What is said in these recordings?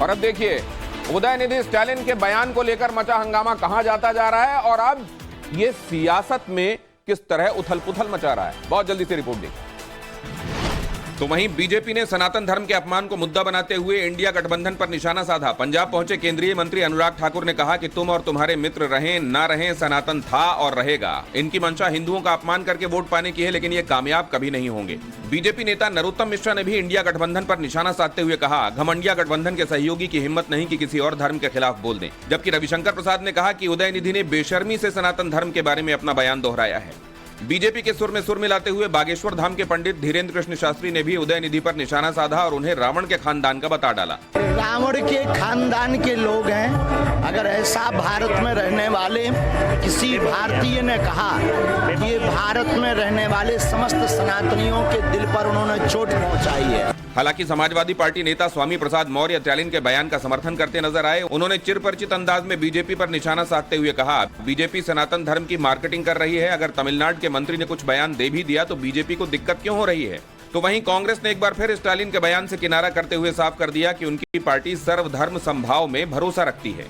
और अब देखिए उदयनिधि स्टालिन के बयान को लेकर मचा हंगामा कहां जाता जा रहा है और अब ये सियासत में किस तरह उथल पुथल मचा रहा है। बहुत जल्दी से रिपोर्ट देखिए। तो वहीं बीजेपी ने सनातन धर्म के अपमान को मुद्दा बनाते हुए इंडिया गठबंधन पर निशाना साधा। पंजाब पहुंचे केंद्रीय मंत्री अनुराग ठाकुर ने कहा कि तुम और तुम्हारे मित्र रहें ना रहें, सनातन था और रहेगा। इनकी मंशा हिंदुओं का अपमान करके वोट पाने की है, लेकिन ये कामयाब कभी नहीं होंगे। बीजेपी नेता नरोत्तम मिश्रा ने भी इंडिया गठबंधन पर निशाना साधते हुए कहा, घमंडिया गठबंधन के सहयोगी की हिम्मत नहीं कि किसी और धर्म के खिलाफ बोल दें। जबकि रविशंकर प्रसाद ने कहा कि उदयनिधि ने बेशर्मी से सनातन धर्म के बारे में अपना बयान दोहराया है। बीजेपी के सुर में सुर मिलाते हुए बागेश्वर धाम के पंडित धीरेन्द्र कृष्ण शास्त्री ने भी उदयनिधि पर निशाना साधा और उन्हें रावण के खानदान का बता डाला। रावण के खानदान के लोग हैं। अगर ऐसा भारत में रहने वाले किसी भारतीय ने कहा, ये भारत में रहने वाले समस्त सनातनियों के दिल पर उन्होंने चोट पहुंचाई है। हालांकि समाजवादी पार्टी नेता स्वामी प्रसाद मौर्य स्टालिन के बयान का समर्थन करते नजर आए। उन्होंने चिरपरिचित अंदाज में बीजेपी पर निशाना साधते हुए कहा, बीजेपी सनातन धर्म की मार्केटिंग कर रही है। अगर तमिलनाडु के मंत्री ने कुछ बयान दे भी दिया तो बीजेपी को दिक्कत क्यों हो रही है। तो वहीं कांग्रेस ने एक बार फिर स्टालिन के बयान से किनारा करते हुए साफ कर दिया कि उनकी पार्टी सर्वधर्म समभाव में भरोसा रखती है।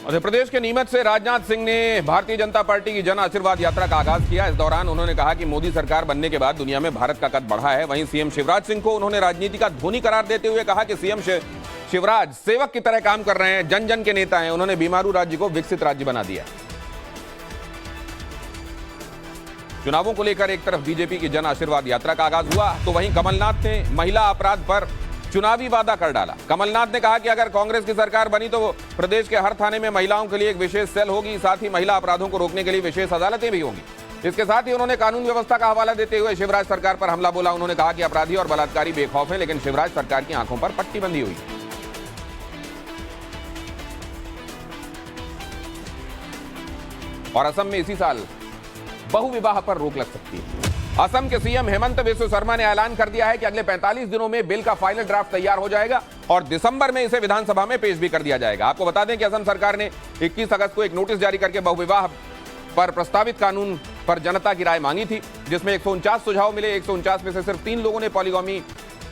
मध्य प्रदेश के नीमच से राजनाथ सिंह ने भारतीय जनता पार्टी की जन आशीर्वाद यात्रा का आगाज किया। इस दौरान उन्होंने कहा कि मोदी सरकार बनने के बाद दुनिया में भारत का कद बढ़ा है। वहीं सीएम शिवराज सिंह को उन्होंने राजनीति का धोनी करार देते हुए कहा कि सीएम शिवराज सेवक की तरह काम कर रहे हैं, जन जन के नेता हैं। उन्होंने बीमारू राज्य को विकसित राज्य बना दिया। चुनावों को लेकर एक तरफ बीजेपी की जन आशीर्वाद यात्रा का आगाज हुआ, तो वहीं कमलनाथ ने महिला अपराध पर चुनावी वादा कर डाला। कमलनाथ ने कहा कि अगर कांग्रेस की सरकार बनी तो प्रदेश के हर थाने में महिलाओं के लिए एक विशेष सेल होगी, साथ ही महिला अपराधों को रोकने के लिए विशेष अदालतें भी होंगी। इसके साथ ही उन्होंने कानून व्यवस्था का हवाला देते हुए शिवराज सरकार पर हमला बोला। उन्होंने कहा कि अपराधी और बलात्कारी बेखौफ हैं, लेकिन शिवराज सरकार की आंखों पर पट्टी बंधी हुई। और असम में इसी साल बहुविवाह पर रोक लग सकती है। असम के सीएम हेमंत बिस्वा शर्मा ने ऐलान कर दिया है कि अगले 45 दिनों में बिल का फाइनल ड्राफ्ट तैयार हो जाएगा और दिसंबर में इसे विधानसभा में पेश भी कर दिया जाएगा। आपको बता दें कि असम सरकार ने 21 अगस्त को एक नोटिस जारी करके बहुविवाह पर प्रस्तावित कानून पर जनता की राय मांगी थी, जिसमें 149 सुझाव मिले। 149 में से सिर्फ 3 लोगों ने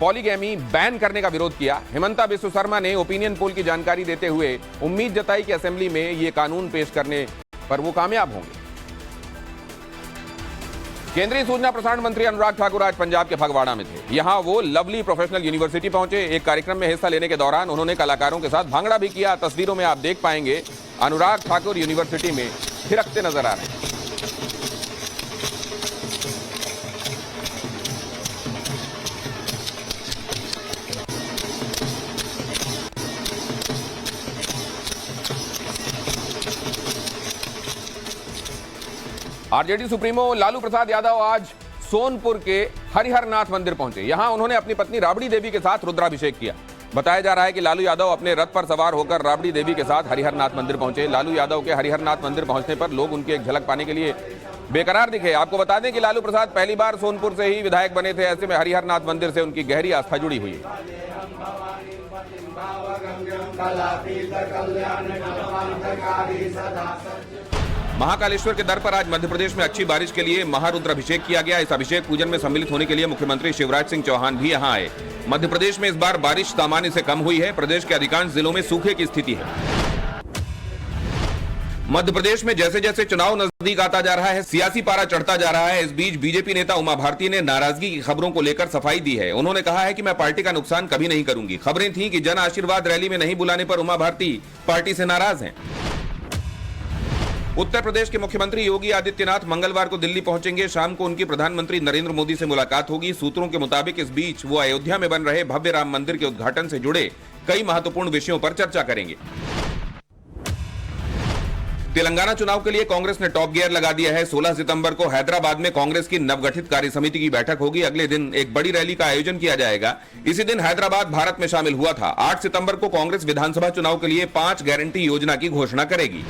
पॉलीगैमी बैन करने का विरोध किया। हेमंता बिस्वा शर्मा ने ओपिनियन पोल की जानकारी देते हुए उम्मीद जताई कि असेंबली में ये कानून पेश करने पर वो कामयाब होंगे। केंद्रीय सूचना प्रसारण मंत्री अनुराग ठाकुर आज पंजाब के फगवाड़ा में थे। यहां वो लवली प्रोफेशनल यूनिवर्सिटी पहुंचे। एक कार्यक्रम में हिस्सा लेने के दौरान उन्होंने कलाकारों के साथ भांगड़ा भी किया। तस्वीरों में आप देख पाएंगे अनुराग ठाकुर यूनिवर्सिटी में थिरकते नजर आ रहे हैं। आरजेडी सुप्रीमो लालू प्रसाद यादव आज सोनपुर के हरिहरनाथ मंदिर पहुंचे। यहां उन्होंने अपनी पत्नी राबड़ी देवी के साथ रुद्राभिषेक किया। बताया जा रहा है कि लालू यादव अपने रथ पर सवार होकर राबड़ी देवी के साथ हरिहरनाथ मंदिर पहुंचे। लालू यादव के हरिहरनाथ मंदिर पहुंचने पर लोग उनकी एक झलक पाने के लिए बेकरार दिखे। आपको बता दें कि लालू प्रसाद पहली बार सोनपुर से ही विधायक बने थे। ऐसे में हरिहरनाथ मंदिर से उनकी गहरी आस्था जुड़ी हुई है। महाकालेश्वर के दर पर आज मध्य प्रदेश में अच्छी बारिश के लिए महारुद्राभिषेक किया गया। इस अभिषेक पूजन में सम्मिलित होने के लिए मुख्यमंत्री शिवराज सिंह चौहान भी यहां आए। मध्य प्रदेश में इस बार बारिश सामान्य से कम हुई है। प्रदेश के अधिकांश जिलों में सूखे की स्थिति है। मध्य प्रदेश में जैसे जैसे चुनाव नजदीक आता जा रहा है, सियासी पारा चढ़ता जा रहा है। इस बीच बीजेपी नेता उमा भारती ने नाराजगी की खबरों को लेकर सफाई दी है। उन्होंने कहा है कि मैं पार्टी का नुकसान कभी नहीं करूंगी। खबरें थी कि जन आशीर्वाद रैली में नहीं बुलाने पर उमा भारती पार्टी से नाराज हैं। उत्तर प्रदेश के मुख्यमंत्री योगी आदित्यनाथ मंगलवार को दिल्ली पहुंचेंगे। शाम को उनकी प्रधानमंत्री नरेंद्र मोदी से मुलाकात होगी। सूत्रों के मुताबिक इस बीच वो अयोध्या में बन रहे भव्य राम मंदिर के उद्घाटन से जुड़े कई महत्वपूर्ण विषयों पर चर्चा करेंगे। तेलंगाना चुनाव के लिए कांग्रेस ने टॉप गियर लगा दिया है। 16 सितंबर को हैदराबाद में कांग्रेस की नवगठित कार्य समिति की बैठक होगी। अगले दिन एक बड़ी रैली का आयोजन किया जाएगा। इसी दिन हैदराबाद भारत में शामिल हुआ था। 8 सितंबर को कांग्रेस विधानसभा चुनाव के लिए 5 गारंटी योजना की घोषणा करेगी।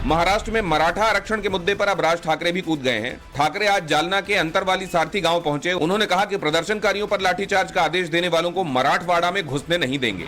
महाराष्ट्र में मराठा आरक्षण के मुद्दे पर अब राज ठाकरे भी कूद गए हैं। ठाकरे आज जालना के अंतरवाली सारथी गांव पहुंचे। उन्होंने कहा कि प्रदर्शनकारियों पर लाठीचार्ज का आदेश देने वालों को मराठवाड़ा में घुसने नहीं देंगे।